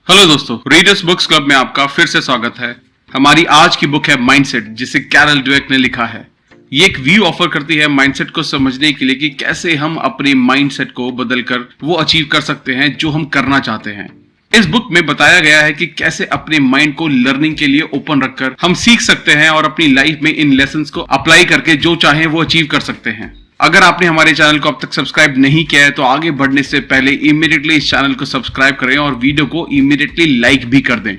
Hello दोस्तों, readers books club में आपका फिर से स्वागत है। हमारी आज की बुक है माइंडसेट, जिसे कैरल ड्वेक ने लिखा है। ये एक व्यू ऑफर करती है माइंडसेट को समझने के लिए कि कैसे हम अपने माइंडसेट को बदलकर वो अचीव कर सकते हैं जो हम करना चाहते हैं। इस बुक में बताया गया है कि कैसे अपने माइंड को लर्निंग के लिए ओपन रखकर हम सीख सकते हैं और अपनी लाइफ में इन लेसन्स को अप्लाई करके जो चाहें वो अचीव कर सकते हैं। अगर आपने हमारे चैनल को अब तक सब्सक्राइब नहीं किया है तो आगे बढ़ने से पहले इमीडिएटली इस चैनल को सब्सक्राइब करें और वीडियो को इमीडिएटली लाइक भी कर दें।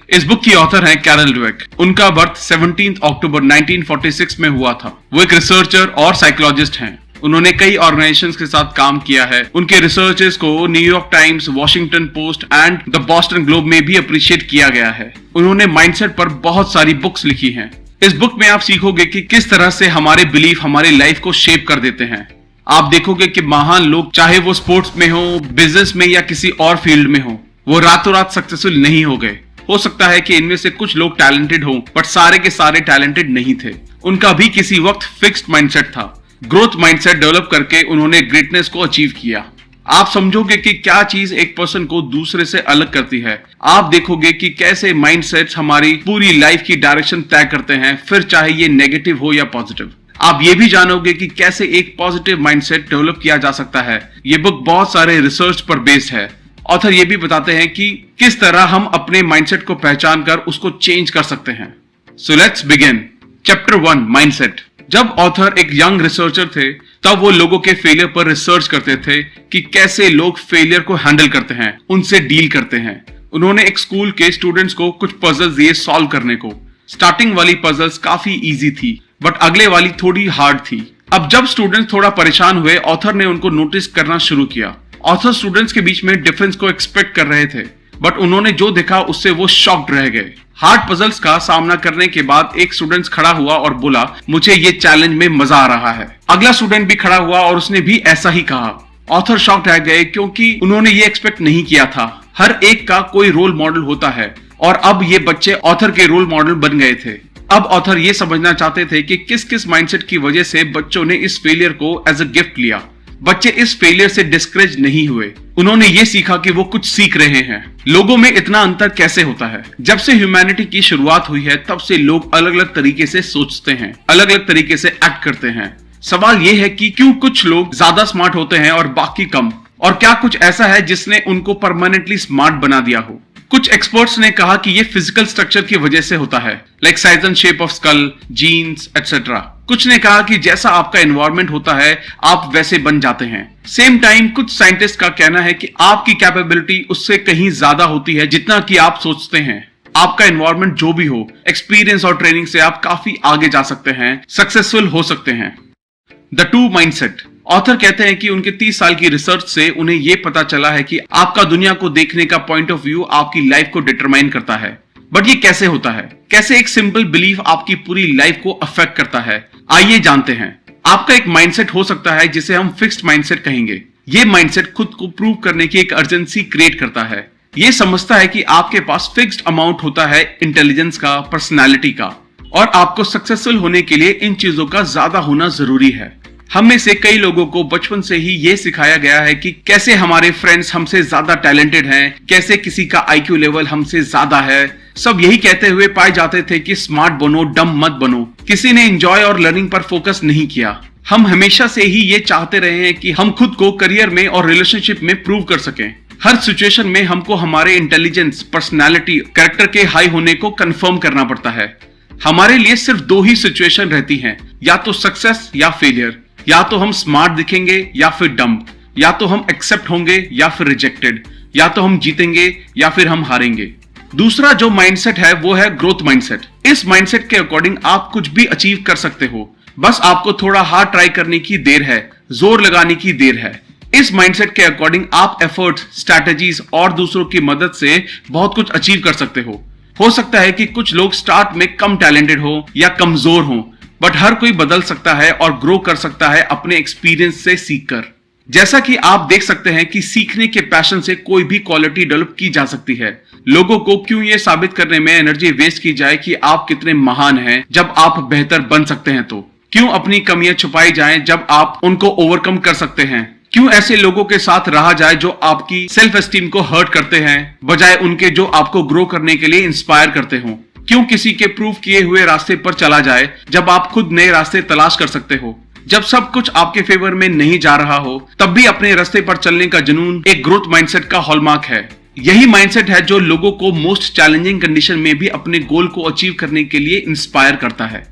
इस बुक की ऑथर हैं कैरल ड्वेक। उनका बर्थ 17 अक्टूबर 1946 में हुआ था। वो एक रिसर्चर और साइकोलॉजिस्ट हैं। उन्होंने कई ऑर्गेनाइजेशंस के साथ काम किया है। उनके रिसर्चेस को New York times, Washington post and the Boston globe में भी अप्रिशिएट किया गया है। उन्होंने माइंडसेट पर बहुत सारी बुक्स लिखी हैं। इस बुक में आप सीखोगे कि किस तरह से हमारे बिलीफ हमारी लाइफ को शेप कर देते हैं। आप देखोगे कि महान लोग, चाहे वो स्पोर्ट्स में हो, बिजनेस में या किसी और फील्ड में हो, वो रातों रात सक्सेसफुल नहीं हो गए। हो सकता है कि इनमें से कुछ लोग टैलेंटेड हो, बट सारे के सारे टैलेंटेड नहीं थे। उनका भी किसी वक्त फिक्स्ड माइंडसेट था। ग्रोथ माइंडसेट डेवलप करके उन्होंने ग्रेटनेस को अचीव किया। आप समझोगे कि क्या चीज एक पर्सन को दूसरे से अलग करती है। आप देखोगे कि कैसे माइंडसेट्स हमारी पूरी लाइफ की डायरेक्शन तय करते हैं, फिर चाहे ये नेगेटिव हो या पॉजिटिव। आप ये भी जानोगे कि कैसे एक पॉजिटिव माइंडसेट डेवलप किया जा सकता है। ये बुक बहुत सारे रिसर्च पर बेस्ड है। ऑथर ये भी बताते हैं कि किस तरह हम अपने माइंडसेट को पहचान कर उसको चेंज कर सकते हैं। So let's begin. Chapter 1, mindset. जब ऑथर एक यंग रिसर्चर थे तब वो लोगों के फेलियर पर रिसर्च करते थे कि कैसे लोग फेलियर को हैंडल करते हैं, उनसे डील करते हैं। उन्होंने एक स्कूल के स्टूडेंट्स को कुछ पजल्स दिए सॉल्व करने को। स्टार्टिंग वाली पजल्स काफी इजी थी, बट अगले वाली थोड़ी हार्ड थी। अब जब स्टूडेंट्स थोड़ा परेशान हुए, ऑथर ने उनको नोटिस करना शुरू किया। ऑथर स्टूडेंट्स के बीच में डिफरेंस को एक्सपेक्ट कर रहे थे, बट उन्होंने जो देखा उससे वो शॉक्ड रह गए। हार्ड पजल्स का सामना करने के बाद एक स्टूडेंट खड़ा हुआ और बोला, मुझे ये चैलेंज में मजा आ रहा है। अगला स्टूडेंट भी खड़ा हुआ और उसने भी ऐसा ही कहा। ऑथर शॉक्ड रह गए क्योंकि उन्होंने ये एक्सपेक्ट नहीं किया था। हर एक का कोई रोल मॉडल होता है और अब ये बच्चे ऑथर के रोल मॉडल बन गए थे। अब ऑथर ये समझना चाहते थे कि किस किस माइंडसेट की वजह से बच्चों ने इस फेलियर को एज अ गिफ्ट लिया। बच्चे इस फेलियर से डिस्करेज नहीं हुए। उन्होंने ये सीखा कि वो कुछ सीख रहे हैं। लोगों में इतना अंतर कैसे होता है? जब से ह्यूमैनिटी की शुरुआत हुई है तब से लोग अलग अलग तरीके से सोचते हैं, अलग अलग तरीके से एक्ट करते हैं। सवाल ये है कि क्यों कुछ लोग ज्यादा स्मार्ट होते हैं और बाकी कम, और क्या कुछ ऐसा है जिसने उनको परमानेंटली स्मार्ट बना दिया हो? कुछ एक्सपर्ट्स ने कहा कि ये फिजिकल स्ट्रक्चर की वजह से होता है, like size and shape of skull, genes etcetera. कुछ ने कहा कि जैसा आपका एनवायरनमेंट होता है आप वैसे बन जाते हैं। सेम टाइम कुछ साइंटिस्ट का कहना है कि आपकी कैपेबिलिटी उससे कहीं ज्यादा होती है जितना कि आप सोचते हैं। आपका एनवायरनमेंट जो भी हो, एक्सपीरियंस और ट्रेनिंग से आप काफी आगे जा सकते हैं, सक्सेसफुल हो सकते हैं। The two mindset. ऑथर कहते हैं कि उनके 30 साल की रिसर्च से उन्हें यह पता चला है कि आपका दुनिया को देखने का पॉइंट ऑफ व्यू आपकी लाइफ को डिटरमाइन करता है। बट ये कैसे होता है? कैसे एक सिंपल बिलीफ आपकी पूरी लाइफ को अफेक्ट करता है? आइए जानते हैं। आपका एक माइंडसेट हो सकता है जिसे हम फिक्स्ड माइंडसेट कहेंगे। ये माइंडसेट खुद को प्रूव करने की एक अर्जेंसी क्रिएट करता है। ये समझता है कि आपके पास फिक्स्ड अमाउंट होता है इंटेलिजेंस का, पर्सनालिटी का, और आपको सक्सेसफुल होने के लिए इन चीजों का ज्यादा होना जरूरी है। हम में से कई लोगों को बचपन से ही ये सिखाया गया है कि कैसे हमारे फ्रेंड्स हमसे ज्यादा टैलेंटेड हैं, कैसे किसी का आईक्यू लेवल हमसे ज्यादा है। सब यही कहते हुए पाए जाते थे कि स्मार्ट बनो, डम मत बनो। किसी ने एंजॉय और लर्निंग पर फोकस नहीं किया। हम हमेशा से ही ये चाहते रहे हैं कि हम खुद को करियर में और रिलेशनशिप में प्रूव कर सकें। हर सिचुएशन में हमको हमारे इंटेलिजेंस, पर्सनालिटी, कैरेक्टर के हाई होने को कंफर्म करना पड़ता है। हमारे लिए सिर्फ 2 ही सिचुएशन रहती हैं, या तो सक्सेस या फेलियर। या तो हम स्मार्ट दिखेंगे या फिर डम, या तो हम एक्सेप्ट होंगे या फिर रिजेक्टेड, या तो हम जीतेंगे या फिर हम हारेंगे। दूसरा जो माइंडसेट है वो है ग्रोथ माइंडसेट। इस माइंडसेट के अकॉर्डिंग आप कुछ भी अचीव कर सकते हो, बस आपको थोड़ा हार्ड ट्राई करने की देर है, जोर लगाने की देर है। इस माइंडसेट के अकॉर्डिंग आप एफर्ट्स, स्ट्रैटेजीज और दूसरों की मदद से बहुत कुछ अचीव कर सकते हो। हो सकता है कि कुछ लोग स्टार्ट में कम टैलेंटेड हो या कमजोर हो, बट हर कोई बदल सकता है और ग्रो कर सकता है अपने एक्सपीरियंस से सीखकर। जैसा कि आप देख सकते हैं कि सीखने के पैशन से कोई भी क्वालिटी डेवलप की जा सकती है। लोगों को क्यों ये साबित करने में एनर्जी वेस्ट की जाए कि आप कितने महान हैं जब आप बेहतर बन सकते हैं? तो क्यों अपनी कमियां छुपाई जाएं जब आप उनको ओवरकम कर सकते हैं? क्यों ऐसे लोगों के साथ रहा जाए जो आपकी सेल्फ एस्टीम को हर्ट करते हैं बजाय उनके जो आपको ग्रो करने के लिए इंस्पायर करते हो? क्यों किसी के प्रूव किए हुए रास्ते पर चला जाए जब आप खुद नए रास्ते तलाश कर सकते हो? जब सब कुछ आपके फेवर में नहीं जा रहा हो तब भी अपने रास्ते पर चलने का जुनून एक ग्रोथ माइंडसेट का हॉलमार्क है। यही माइंडसेट है जो लोगों को मोस्ट चैलेंजिंग कंडीशन में भी अपने गोल को अचीव करने के लिए इंस्पायर करता है।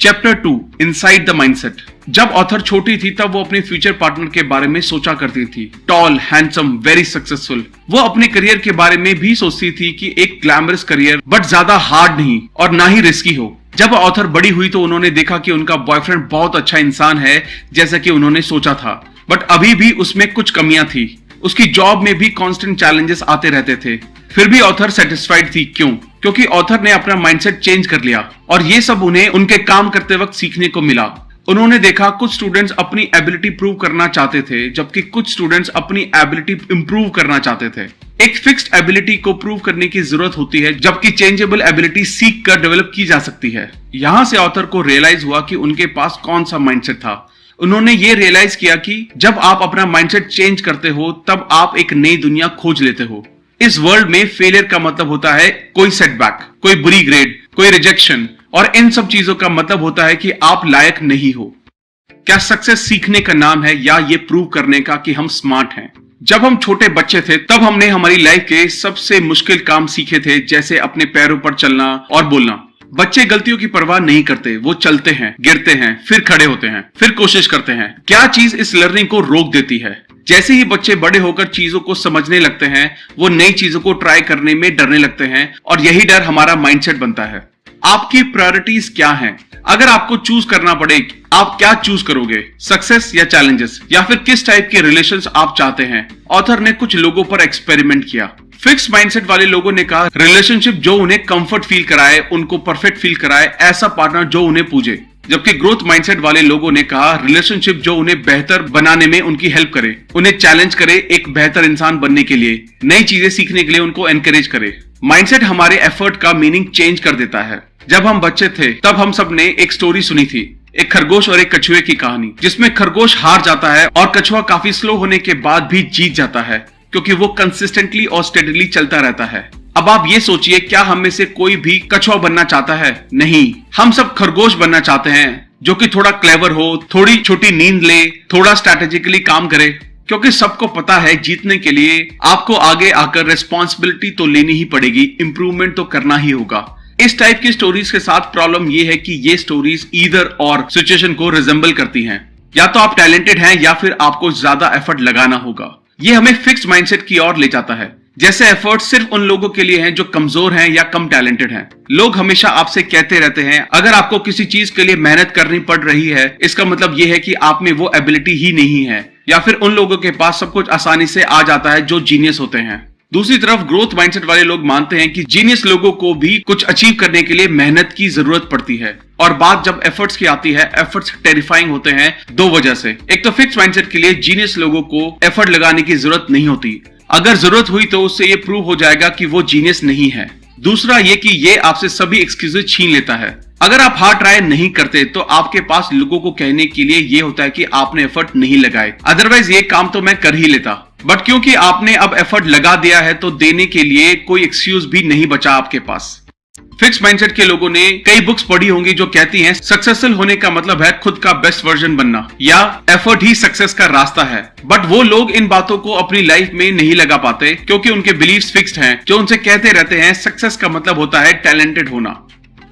Chapter 2, inside the mindset. जब ऑथर छोटी थी तब वो अपने फ्यूचर पार्टनर के बारे में सोचा करती थी। Tall, handsome, very successful. वो अपने करियर के बारे में भी सोचती थी कि एक ग्लैमरस करियर बट ज्यादा हार्ड नहीं और ना ही रिस्की हो। जब ऑथर बड़ी हुई तो उन्होंने देखा कि उनका बॉयफ्रेंड बहुत अच्छा इंसान है जैसा कि उन्होंने सोचा था, बट अभी भी उसमें कुछ कमियां थी। उसकी जॉब में भी कांस्टेंट चैलेंजेस आते रहते थे। फिर भी ऑथर सेटिस्फाइड थी। क्यों? क्योंकि ऑथर ने अपना माइंडसेट चेंज कर लिया और ये सब उन्हें उनके काम करते वक्त सीखने को मिला। उन्होंने देखा कुछ स्टूडेंट्स अपनी एबिलिटी प्रूव करना चाहते थे जबकि कुछ स्टूडेंट्स अपनी एबिलिटी इंप्रूव करना चाहते थे। एक फिक्स्ड एबिलिटी को प्रूव करने की जरूरत होती है जबकि चेंजेबल एबिलिटी सीख कर डेवलप की जा सकती है। यहां से ऑथर को रियलाइज हुआ कि उनके पास कौन सा माइंडसेट था। उन्होंने ये रियलाइज किया कि जब आप अपना माइंडसेट चेंज करते हो तब आप एक नई दुनिया खोज लेते हो। इस वर्ल्ड में फेलियर का मतलब होता है कोई सेटबैक, कोई बुरी ग्रेड, कोई रिजेक्शन, और इन सब चीजों का मतलब होता है कि आप लायक नहीं हो। क्या सक्सेस सीखने का नाम है या ये प्रूव करने का कि हम स्मार्ट हैं? जब हम छोटे बच्चे थे तब हमने हमारी लाइफ के सबसे मुश्किल काम सीखे थे, जैसे अपने पैरों पर चलना और बोलना। बच्चे गलतियों की परवाह नहीं करते, वो चलते हैं, गिरते हैं, फिर खड़े होते हैं, फिर कोशिश करते हैं। क्या चीज इस लर्निंग को रोक देती है? जैसे ही बच्चे बड़े होकर चीजों को समझने लगते हैं वो नई चीजों को ट्राई करने में डरने लगते हैं और यही डर हमारा माइंडसेट बनता है। आपकी प्रायोरिटीज क्या हैं? अगर आपको चूज करना पड़े, आप क्या चूज करोगे? सक्सेस या चैलेंजेस, या फिर किस टाइप के रिलेशंस आप चाहते हैं? ऑथर ने कुछ लोगों पर एक्सपेरिमेंट किया। फिक्स माइंडसेट वाले लोगों ने कहा रिलेशनशिप जो उन्हें कंफर्ट फील कराए, उनको परफेक्ट फील कराए, ऐसा पार्टनर जो उन्हें पूजे। जबकि ग्रोथ माइंडसेट वाले लोगों ने कहा रिलेशनशिप जो उन्हें बेहतर बनाने में उनकी हेल्प करे, उन्हें चैलेंज करे एक बेहतर इंसान बनने के लिए, नई चीजें सीखने के लिए उनको एनकरेज करे। माइंडसेट हमारे एफर्ट का मीनिंग चेंज कर देता है। जब हम बच्चे थे तब हम सब ने एक स्टोरी सुनी थी, एक खरगोश और एक कछुए की कहानी, जिसमें खरगोश हार जाता है और कछुआ काफी स्लो होने के बाद भी जीत जाता है क्योंकि वो कंसिस्टेंटली और स्टेडीली चलता रहता है। अब आप ये सोचिए, क्या हम में से कोई भी कछुआ बनना चाहता है? नहीं, हम सब खरगोश बनना चाहते हैं जो कि थोड़ा क्लेवर हो, थोड़ी छोटी नींद ले, थोड़ा स्ट्रैटेजिकली काम करे, क्योंकि सबको पता है जीतने के लिए आपको आगे आकर रिस्पॉन्सिबिलिटी तो लेनी ही पड़ेगी, इंप्रूवमेंट तो करना ही होगा। इस टाइप की स्टोरीज के साथ प्रॉब्लम ये है कि ये स्टोरीज ईदर और सिचुएशन को रिजेंबल करती हैं। या तो आप टैलेंटेड हैं या फिर आपको ज्यादा एफर्ट लगाना होगा। ये हमें फिक्स्ड माइंडसेट की ओर ले जाता है, जैसे एफर्ट सिर्फ उन लोगों के लिए हैं जो कमजोर हैं या कम टैलेंटेड हैं। लोग हमेशा आपसे कहते रहते हैं अगर आपको किसी चीज के लिए मेहनत करनी पड़ रही है इसका मतलब ये है कि आप में वो एबिलिटी ही नहीं है, या फिर उन लोगों के पास सब कुछ आसानी से आ जाता है जो जीनियस होते हैं। दूसरी तरफ ग्रोथ माइंडसेट वाले लोग मानते हैं कि जीनियस लोगों को भी कुछ अचीव करने के लिए मेहनत की जरूरत पड़ती है। और बात जब एफर्ट्स की आती है, एफर्ट्स टेरिफाइंग होते हैं दो वजह से। एक तो फिक्स माइंडसेट के लिए जीनियस लोगों को एफर्ट लगाने की जरूरत नहीं होती, अगर जरूरत हुई तो उससे ये प्रूव हो जाएगा कि वो जीनियस नहीं है। दूसरा ये कि ये आपसे सभी एक्सक्यूजेस छीन लेता है। अगर आप हार्ड ट्राई नहीं करते तो आपके पास लोगों को कहने के लिए ये होता है कि आपने एफर्ट नहीं लगाए, अदरवाइज ये काम तो मैं कर ही लेता। बट क्योंकि आपने अब एफर्ट लगा दिया है तो देने के लिए कोई एक्सक्यूज भी नहीं बचा आपके पास। फिक्स माइंडसेट के लोगों ने कई बुक्स पढ़ी होंगी जो कहती हैं सक्सेसफुल होने का मतलब है खुद का बेस्ट वर्जन बनना, या एफर्ट ही सक्सेस का रास्ता है। बट वो लोग इन बातों को अपनी लाइफ में नहीं लगा पाते क्योंकि उनके बिलीव्स फिक्स्ड हैं, जो उनसे कहते रहते हैं सक्सेस का मतलब होता है टैलेंटेड होना।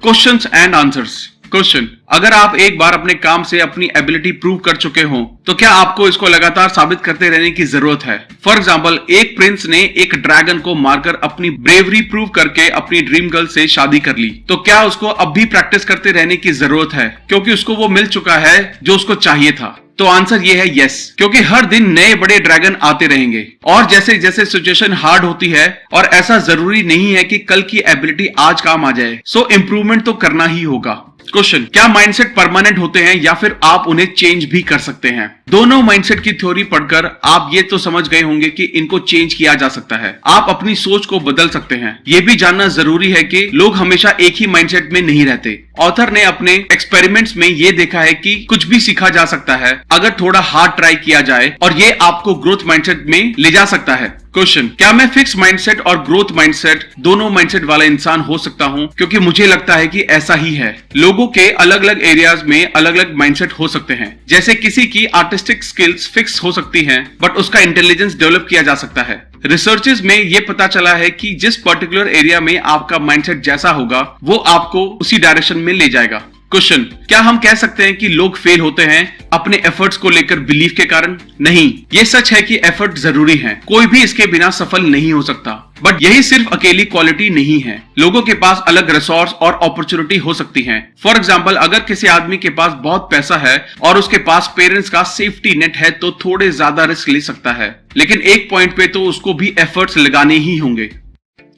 Questions and answers. क्वेश्चन, अगर आप एक बार अपने काम से अपनी एबिलिटी प्रूव कर चुके हो तो क्या आपको इसको लगातार साबित करते रहने की जरूरत है? फॉर एग्जाम्पल, एक प्रिंस ने एक ड्रैगन को मारकर अपनी ब्रेवरी प्रूव करके अपनी ड्रीम गर्ल से शादी कर ली, तो क्या उसको अब भी प्रैक्टिस करते रहने की जरूरत है क्योंकि उसको वो मिल चुका है जो उसको चाहिए था? तो आंसर ये है यस, क्योंकि हर दिन नए बड़े ड्रैगन आते रहेंगे और जैसे जैसे सिचुएशन हार्ड होती है, और ऐसा जरूरी नहीं है कि कल की एबिलिटी आज काम आ जाए, सो इम्प्रूवमेंट तो करना ही होगा। क्वेश्चन, क्या माइंडसेट परमानेंट होते हैं या फिर आप उन्हें चेंज भी कर सकते हैं? दोनों माइंडसेट की थ्योरी पढ़कर आप ये तो समझ गए होंगे कि इनको चेंज किया जा सकता है। आप अपनी सोच को बदल सकते हैं। ये भी जानना जरूरी है कि लोग हमेशा एक ही माइंडसेट में नहीं रहते। ऑथर ने अपने एक्सपेरिमेंट्स में ये देखा है कि कुछ भी सीखा जा सकता है अगर थोड़ा हार्ड ट्राई किया जाए, और ये आपको ग्रोथ माइंडसेट में ले जा सकता है। क्वेश्चन, क्या मैं फिक्स माइंडसेट और ग्रोथ माइंडसेट दोनों माइंडसेट वाला इंसान हो सकता हूं? क्योंकि मुझे लगता है कि ऐसा ही है। लोगों के अलग अलग एरियाज में अलग अलग माइंडसेट हो सकते हैं। जैसे किसी की आर्टिस्टिक स्किल्स फिक्स हो सकती हैं, बट उसका इंटेलिजेंस डेवलप किया जा सकता है। रिसर्चेस में यह पता चला है कि जिस पर्टिकुलर एरिया में आपका माइंडसेट जैसा होगा, वो आपको उसी डायरेक्शन में ले जाएगा। क्वेश्चन, क्या हम कह सकते हैं कि लोग फेल होते हैं अपने एफर्ट्स को लेकर बिलीफ के कारण? नहीं, ये सच है कि एफर्ट जरूरी है। कोई भी इसके बिना सफल नहीं हो सकता। बट यही सिर्फ अकेली क्वालिटी नहीं है। लोगों के पास अलग रिसोर्स और अपॉर्चुनिटी हो सकती हैं। फॉर एग्जांपल, अगर किसी आदमी के पास बहुत पैसा है और उसके पास पेरेंट्स का सेफ्टी नेट है तो थोड़े ज्यादा रिस्क ले सकता है, लेकिन एक पॉइंट पे तो उसको भी एफर्ट्स लगाने ही होंगे।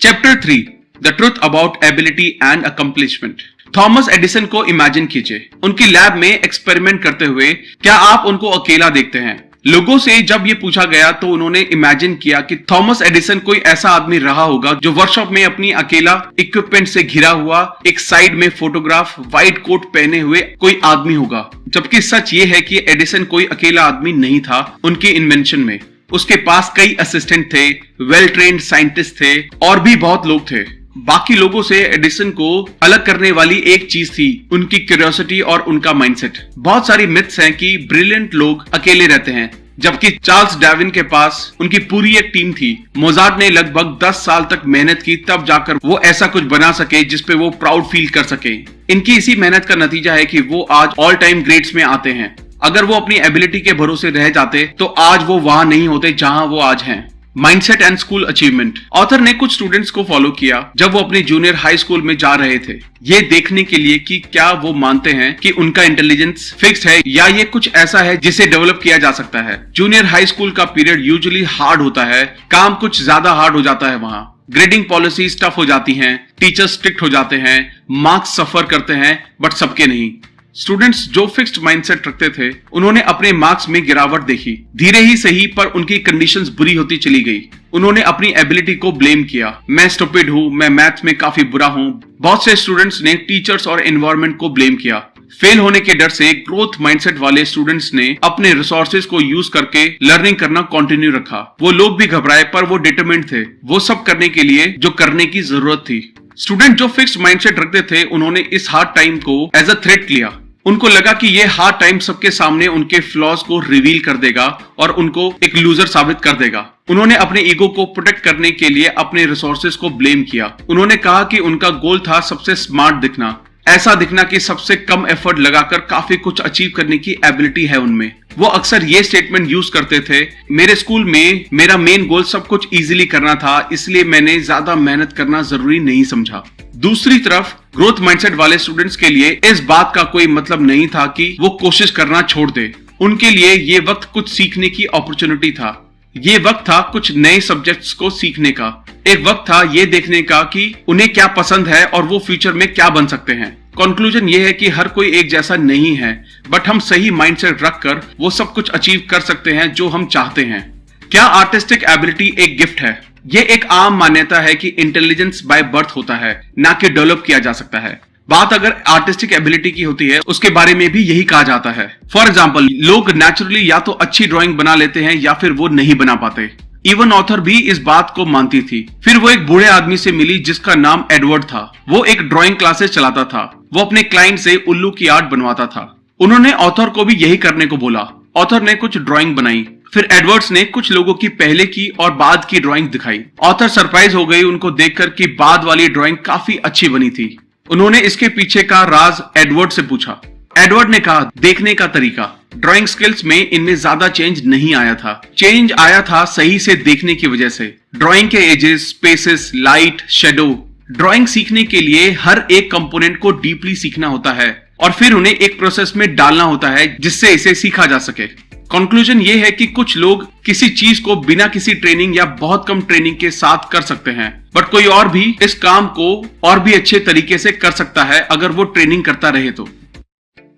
Chapter 3, the truth about ability and accomplishment. Thomas Edison को इमेजिन कीजिए, उनकी लैब में एक्सपेरिमेंट करते हुए। क्या आप उनको अकेला देखते हैं? लोगों से जब ये पूछा गया तो उन्होंने इमेजिन किया कि थॉमस एडिसन कोई ऐसा आदमी रहा होगा जो वर्कशॉप में अपनी अकेला इक्विपमेंट से घिरा हुआ, एक साइड में फोटोग्राफ, व्हाइट कोट पहने हुए कोई आदमी होगा। जबकि सच ये है कि एडिसन कोई अकेला आदमी नहीं था। उनकी इन्वेंशन में उसके पास कई असिस्टेंट थे, वेल ट्रेन्ड साइंटिस्ट थे और भी बहुत लोग थे। बाकी लोगों से एडिसन को अलग करने वाली एक चीज थी, उनकी क्यूरियोसिटी और उनका माइंडसेट। बहुत सारी मिथ्स हैं कि ब्रिलियंट लोग अकेले रहते हैं, जबकि चार्ल्स डार्विन के पास उनकी पूरी एक टीम थी। मोजार्ट ने लगभग 10 साल तक मेहनत की, तब जाकर वो ऐसा कुछ बना सके जिसपे वो प्राउड फील कर सके। इनकी इसी मेहनत का नतीजा है कि वो आज ऑल टाइम ग्रेड्स में आते हैं। अगर वो अपनी एबिलिटी के भरोसे रह जाते तो आज वो वहां नहीं होते जहां वो आज हैं। Mindset and school achievement. Author ने कुछ स्टूडेंट्स को फॉलो किया जब वो अपनी जूनियर हाई स्कूल में जा रहे थे, ये देखने के लिए कि क्या वो मानते हैं कि उनका इंटेलिजेंस फिक्स है या ये कुछ ऐसा है जिसे डेवलप किया जा सकता है। जूनियर हाई स्कूल का पीरियड यूजुअली हार्ड होता है, काम कुछ ज्यादा हार्ड हो जाता है वहां। ग्रेडिंग पॉलिसीज टफ हो जाती हैं, टीचर्स स्ट्रिक्ट हो जाते हैं, मार्क्स सफर करते हैं, बट सबके नहीं। स्टूडेंट्स जो फिक्स्ड माइंडसेट रखते थे, उन्होंने अपने मार्क्स में गिरावट देखी। धीरे ही सही, पर उनकी कंडीशंस बुरी होती चली गई। उन्होंने अपनी एबिलिटी को ब्लेम किया। मैं स्टूपिड हूं, मैं मैथ्स में काफी बुरा हूं। बहुत से स्टूडेंट्स ने टीचर्स और एनवायरनमेंट को ब्लेम किया। फेल होने के डर से ग्रोथ माइंडसेट वाले स्टूडेंट्स ने अपने रिसोर्सेज को यूज करके लर्निंग करना कंटिन्यू रखा। वो लोग भी घबराए, पर वो डिटरमिन्ड थे, वो सब करने के लिए जो करने की जरूरत थी। स्टूडेंट जो फिक्स्ड माइंडसेट रखते थे, उन्होंने इस हार्ड टाइम को एज अ थ्रेट लिया। उनको लगा कि ये हार्ड टाइम सबके सामने उनके फ्लॉज को रिवील कर देगा और उनको एक लूजर साबित कर देगा। उन्होंने अपने ईगो को प्रोटेक्ट करने के लिए अपने रिसोर्सेज को ब्लेम किया। उन्होंने कहा कि उनका गोल था सबसे स्मार्ट दिखना, ऐसा दिखना कि सबसे कम एफर्ट लगाकर काफी कुछ अचीव करने की एबिलिटी है उनमें। वो अक्सर ये स्टेटमेंट यूज करते थे, मेरे स्कूल में मेरा मेन गोल सब कुछ इजीली करना था, इसलिए मैंने ज्यादा मेहनत करना जरूरी नहीं समझा। दूसरी तरफ ग्रोथ माइंडसेट वाले स्टूडेंट्स के लिए इस बात का कोई मतलब नहीं था कि वो कोशिश करना छोड़ दे। उनके लिए ये वक्त कुछ सीखने की अपॉर्चुनिटी था। ये वक्त था कुछ नए सब्जेक्ट्स को सीखने का। एक वक्त था ये देखने का कि उन्हें क्या पसंद है और वो फ्यूचर में क्या बन सकते हैं। कंक्लूजन ये है कि हर कोई एक जैसा नहीं है, बट हम सही माइंडसेट रखकर वो सब कुछ अचीव कर सकते हैं जो हम चाहते हैं। क्या आर्टिस्टिक एबिलिटी एक गिफ्ट है? ये एक आम मान्यता है कि इंटेलिजेंस बाय बर्थ होता है, ना कि डेवलप किया जा सकता है। बात अगर आर्टिस्टिक एबिलिटी की होती है, उसके बारे में भी यही कहा जाता है। फॉर एग्जाम्पल, लोग नेचुरली या तो अच्छी ड्राइंग बना लेते हैं या फिर वो नहीं बना पाते। इवन ऑथर भी इस बात को मानती थी। फिर वो एक बूढ़े आदमी से मिली जिसका नाम एडवर्ड था। वो एक ड्राइंग क्लासेस चलाता था। वो अपने क्लाइंट से उल्लू की आर्ट बनवाता था। उन्होंने ऑथर को भी यही करने को बोला। ऑथर ने कुछ ड्राइंग बनाई, फिर एडवर्ड्स ने कुछ लोगों की पहले की और बाद की ड्राइंग दिखाई। ऑथर सरप्राइज हो गई उनको देखकर कि बाद वाली ड्राइंग काफी अच्छी बनी थी। उन्होंने इसके पीछे का राज एडवर्ड से पूछा। एडवर्ड ने कहा, देखने का तरीका। ड्राइंग स्किल्स में इनमें ज्यादा चेंज नहीं आया था। चेंज आया था सही से देखने की वजह से। ड्राइंग के edges, spaces, light, shadow. Drawing सीखने के लिए हर एक कंपोनेंट को डीपली सीखना होता है और फिर उन्हें एक प्रोसेस में डालना होता है जिससे इसे सीखा जा सके। कंक्लूजन ये है कि कुछ लोग किसी चीज को बिना किसी ट्रेनिंग या बहुत कम ट्रेनिंग के साथ कर सकते हैं, बट कोई और भी इस काम को और भी अच्छे तरीके से कर सकता है अगर वो ट्रेनिंग करता रहे तो।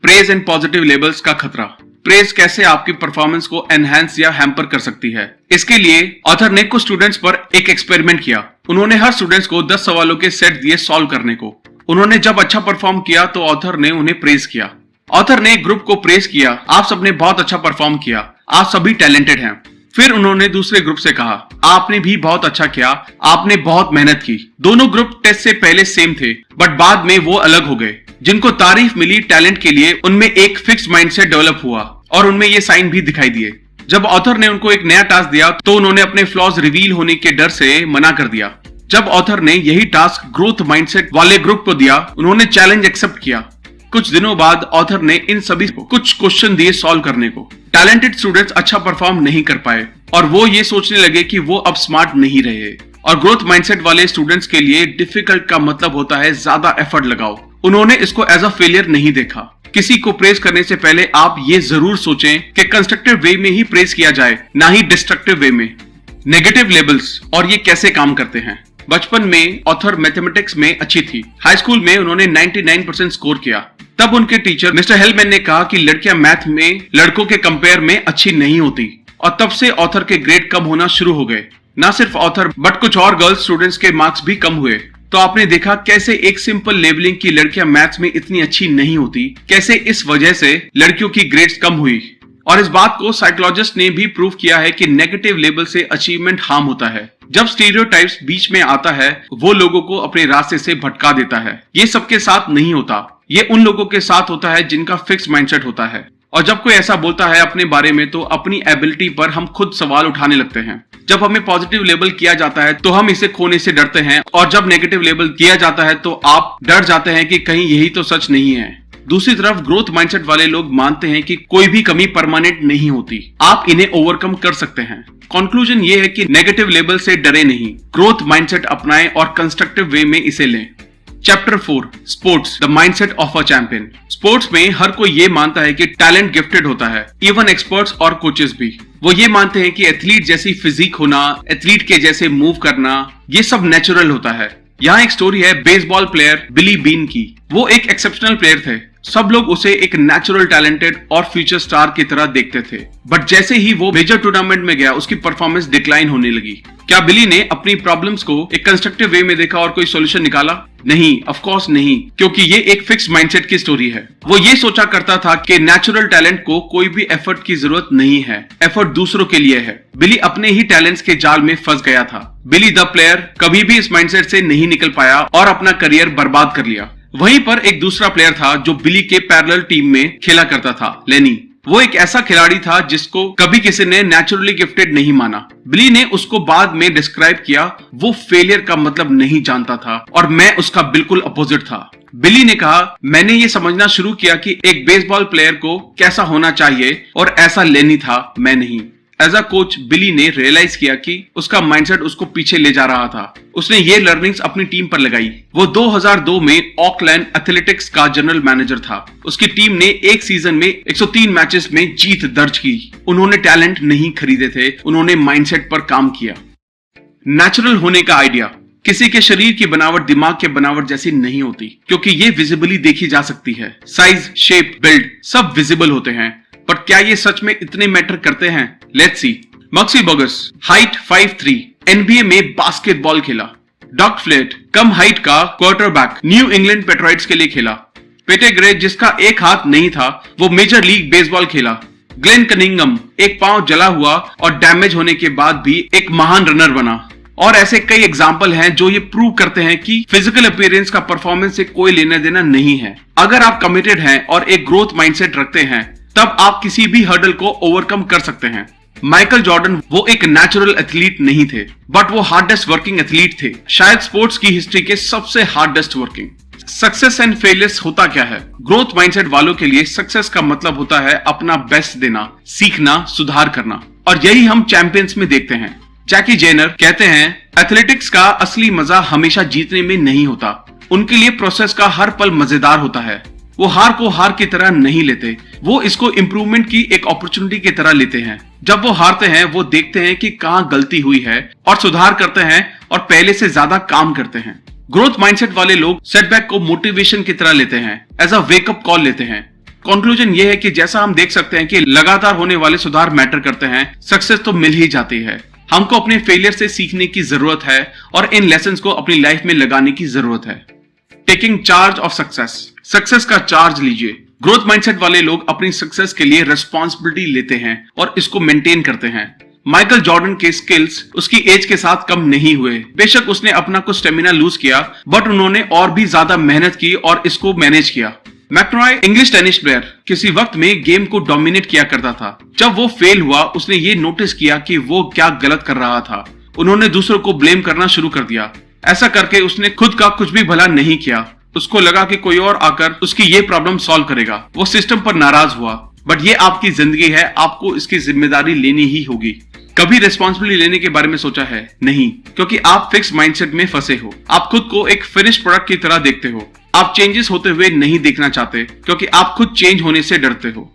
प्रेज एंड पॉजिटिव लेबल्स का खतरा। प्रेज कैसे आपकी परफॉर्मेंस को एनहांस या हैम्पर कर सकती है। इसके लिए ऑथर ने कुछ स्टूडेंट्स पर एक एक्सपेरिमेंट किया। उन्होंने हर स्टूडेंट्स को 10 सवालों के सेट दिए सॉल्व करने को। उन्होंने जब अच्छा परफॉर्म किया तो ऑथर ने उन्हें प्रेज किया। ऑथर ने ग्रुप को प्रेज किया, आप सबने बहुत अच्छा परफॉर्म किया, आप सभी टैलेंटेड हैं। फिर उन्होंने दूसरे ग्रुप से कहा, आपने भी बहुत अच्छा किया, आपने बहुत मेहनत की। दोनों ग्रुप टेस्ट से पहले सेम थे, बट बाद में वो अलग हो गए। जिनको तारीफ मिली टैलेंट के लिए, उनमें एक फिक्स्ड माइंडसेट डेवलप हुआ और उनमें ये साइन भी दिखाई दिए। जब ऑथर ने उनको एक नया टास्क दिया तो उन्होंने अपने फ्लॉज रिवील होने के डर से मना कर दिया। जब ऑथर ने यही टास्क ग्रोथ माइंडसेट वाले ग्रुप को दिया, उन्होंने चैलेंज एक्सेप्ट किया। कुछ दिनों बाद ऑथर ने इन सभी को कुछ क्वेश्चन दिए सॉल्व करने को। टैलेंटेड स्टूडेंट्स अच्छा परफॉर्म नहीं कर पाए और वो ये सोचने लगे कि वो अब स्मार्ट नहीं रहे। और ग्रोथ माइंडसेट वाले स्टूडेंट्स के लिए डिफिकल्ट का मतलब होता है ज्यादा एफर्ट लगाओ। उन्होंने इसको एज अ फेलियर नहीं देखा। किसी को प्रेज करने से पहले आप ये जरूर सोचें कि कंस्ट्रक्टिव वे में ही प्रेज किया जाए, ना ही डिस्ट्रक्टिव वे में। नेगेटिव लेबल्स और ये कैसे काम करते हैं। बचपन में ऑथर मैथमेटिक्स में अच्छी थी। हाई स्कूल में उन्होंने 99% स्कोर किया। तब उनके टीचर मिस्टर हेलमैन ने कहा कि लड़कियां मैथ में लड़कों के कंपेयर में अच्छी नहीं होती, और तब से ऑथर के ग्रेड कम होना शुरू हो गए। ना सिर्फ ऑथर बट कुछ और गर्ल्स स्टूडेंट्स के मार्क्स भी कम हुए। तो आपने देखा कैसे एक सिंपल लेबलिंग की लड़कियां मैथ्स में इतनी अच्छी नहीं होती, कैसे इस वजह से लड़कियों की ग्रेड्स कम हुई। और इस बात को साइकोलॉजिस्ट ने भी प्रूव किया है कि नेगेटिव लेबल से अचीवमेंट हार्म होता है। जब स्टीरियोटाइप्स बीच में आता है, वो लोगों को अपने रास्ते से भटका देता है। ये सबके साथ नहीं होता, ये उन लोगों के साथ होता है जिनका फिक्स माइंडसेट होता है। और जब कोई ऐसा बोलता है अपने बारे में, तो अपनी एबिलिटी पर हम खुद सवाल उठाने लगते हैं। जब हमें पॉजिटिव लेबल किया जाता है तो हम इसे खोने से डरते हैं, और जब नेगेटिव लेबल किया जाता है तो आप डर जाते हैं कि कहीं यही तो सच नहीं है। दूसरी तरफ ग्रोथ माइंडसेट वाले लोग मानते हैं कि कोई भी कमी परमानेंट नहीं होती, आप इन्हें ओवरकम कर सकते हैं। कंक्लूजन ये है कि नेगेटिव लेबल से डरे नहीं, ग्रोथ माइंडसेट अपनाएं और कंस्ट्रक्टिव वे में इसे लें। Chapter 4 sports the mindset of a champion. Sports में हर कोई ये मानता है कि टैलेंट गिफ्टेड होता है, इवन एक्सपर्ट्स और कोचेस भी। वो ये मानते हैं कि एथलीट जैसी फिजिक होना, एथलीट के जैसे मूव करना, ये सब नेचुरल होता है। यहाँ एक स्टोरी है बेसबॉल प्लेयर बिली बीन की। वो एक एक्सेप्शनल प्लेयर थे। सब लोग उसे एक नेचुरल टैलेंटेड और फ्यूचर स्टार की तरह देखते थे, बट जैसे ही वो मेजर टूर्नामेंट में गया, उसकी परफॉर्मेंस डिक्लाइन होने लगी। क्या बिली ने अपनी प्रॉब्लम्स को एक कंस्ट्रक्टिव वे में देखा और कोई सॉल्यूशन निकाला? नहीं, ऑफ कोर्स नहीं, क्योंकि ये एक फिक्स माइंडसेट की स्टोरी है। वो ये सोचा करता था कि नेचुरल टैलेंट को कोई भी एफर्ट की जरूरत नहीं है, एफर्ट दूसरों के लिए है। बिली अपने ही टैलेंट्स के जाल में फंस गया था। बिली द प्लेयर कभी भी इस माइंडसेट से नहीं निकल पाया और अपना करियर बर्बाद कर लिया। वहीं पर एक दूसरा प्लेयर था जो बिली के पैरेलल टीम में खेला करता था, लेनी। वो एक ऐसा खिलाड़ी था जिसको कभी किसी ने नेचुरली गिफ्टेड नहीं माना। बिली ने उसको बाद में डिस्क्राइब किया, वो फेलियर का मतलब नहीं जानता था और मैं उसका बिल्कुल अपोजिट था। बिली ने कहा, मैंने ये समझना शुरू किया कि एक बेसबॉल प्लेयर को कैसा होना चाहिए और ऐसा लेनी था, मैं नहीं। एज अ कोच बिली ने रियलाइज किया कि उसका माइंडसेट उसको पीछे ले जा रहा था। उसने ये लर्निंग्स अपनी टीम पर लगाई। वो 2002 में ऑकलैंड एथलेटिक्स का जनरल मैनेजर था। उसकी टीम ने एक सीजन में 103 मैचेस में जीत दर्ज की। उन्होंने टैलेंट नहीं खरीदे थे, उन्होंने माइंडसेट पर काम किया। नेचुरल होने का आइडिया। किसी के शरीर की बनावट दिमाग के बनावट जैसी नहीं होती, क्योंकि ये विजिबली देखी जा सकती है। साइज, शेप, बिल्ड सब विजिबल होते हैं, पर क्या ये सच में इतने मैटर करते हैं? Let's see. Maksi Burgess height 5'3", NBA में बास्केटबॉल खेला। डॉग फ्लेट कम हाइट का क्वार्टरबैक न्यू इंग्लैंड पेट्रॉइट्स के लिए खेला। पेटेग्रे जिसका एक हाथ नहीं था, वो मेजर लीग बेसबॉल खेला। ग्लेन कनिंगम एक पांव जला हुआ और डैमेज होने के बाद भी एक महान रनर बना। और ऐसे कई एग्जाम्पल हैं जो ये प्रूव करते हैं कि फिजिकल अपीयरेंस का परफॉर्मेंस से कोई लेना देना नहीं है। अगर आप कमिटेड हैं और एक ग्रोथ माइंडसेट रखते हैं, तब आप किसी भी हर्डल को ओवरकम कर सकते हैं। माइकल जॉर्डन वो एक नेचुरल एथलीट नहीं थे, बट वो हार्डेस्ट वर्किंग एथलीट थे, शायद स्पोर्ट्स की हिस्ट्री के सबसे hardest working. Success and failures होता क्या है? ग्रोथ माइंडसेट वालों के लिए सक्सेस का मतलब होता है अपना बेस्ट देना, सीखना, सुधार करना, और यही हम चैंपियंस में देखते हैं। जैकी जेनर कहते हैं, एथलेटिक्स का असली मजा हमेशा जीतने में नहीं होता, उनके लिए प्रोसेस का हर पल मजेदार होता है। वो हार को हार की तरह नहीं लेते, वो इसको इम्प्रूवमेंट की एक अपॉर्चुनिटी की तरह लेते हैं। जब वो हारते हैं वो देखते हैं कि कहाँ गलती हुई है और सुधार करते हैं और पहले से ज्यादा काम करते हैं। ग्रोथ माइंडसेट वाले लोग सेटबैक को मोटिवेशन की तरह लेते हैं, एज अ वेकअप कॉल लेते हैं। कंक्लूजन ये है कि जैसा हम देख सकते हैं कि लगातार होने वाले सुधार मैटर करते हैं, सक्सेस तो मिल ही जाती है। हमको अपने फेलियर से सीखने की जरूरत है और इन लेसन्स को अपनी लाइफ में लगाने की जरूरत है। Taking charge of success, success का चार्ज लीजिए। ग्रोथ माइंडसेट वाले लोग अपनी सक्सेस के लिए रिस्पॉन्सिबिलिटी लेते हैं और इसको मेंटेन करते हैं। माइकल जॉर्डन के स्किल्स उसकी एज के साथ कम नहीं हुए। बेशक उसने अपना कुछ स्टेमिना लूज किया, बट उन्होंने और भी ज्यादा मेहनत की और इसको मैनेज किया। मैकनॉय इंग्लिश टेनिस प्लेयर किसी वक्त में गेम को डोमिनेट किया करता था। जब वो फेल हुआ उसने ये नोटिस किया कि वो क्या गलत कर रहा था। उन्होंने दूसरों को ब्लेम करना शुरू कर दिया। ऐसा करके उसने खुद का कुछ भी भला नहीं किया। उसको लगा कि कोई और आकर उसकी ये प्रॉब्लम सॉल्व करेगा। वो सिस्टम पर नाराज हुआ। बट ये आपकी जिंदगी है, आपको इसकी जिम्मेदारी लेनी ही होगी। कभी रिस्पॉन्सिबिलिटी लेने के बारे में सोचा है? नहीं, क्योंकि आप फिक्स माइंडसेट में फंसे हो। आप खुद को एक फिनिश्ड प्रोडक्ट की तरह देखते हो। आप चेंजेस होते हुए नहीं देखना चाहते क्योंकि आप खुद चेंज होने से डरते हो।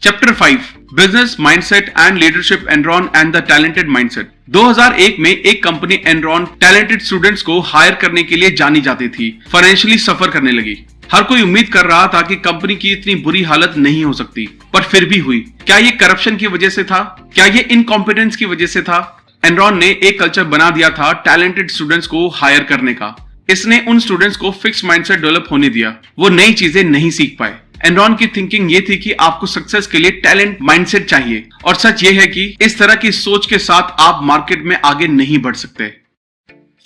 Chapter 5, business mindset and leadership, Enron and the talented mindset. 2001 में एक कंपनी एनरॉन टैलेंटेड स्टूडेंट्स को हायर करने के लिए जानी जाती थी। फाइनेंशियली सफर करने लगी। हर कोई उम्मीद कर रहा था कि कंपनी की इतनी बुरी हालत नहीं हो सकती, पर फिर भी हुई। क्या ये करप्शन की वजह से था? क्या ये इनकॉम्पिटेंस की वजह से था? एनरॉन ने एक कल्चर बना दिया था टैलेंटेड स्टूडेंट्स को हायर करने का। इसने उन स्टूडेंट्स को फिक्स माइंडसेट डेवलप होने दिया। वो नई चीजें नहीं सीख पाए। एनरॉन की थिंकिंग ये थी कि आपको सक्सेस के लिए टैलेंट माइंडसेट चाहिए, और सच ये है कि इस तरह की सोच के साथ आप मार्केट में आगे नहीं बढ़ सकते।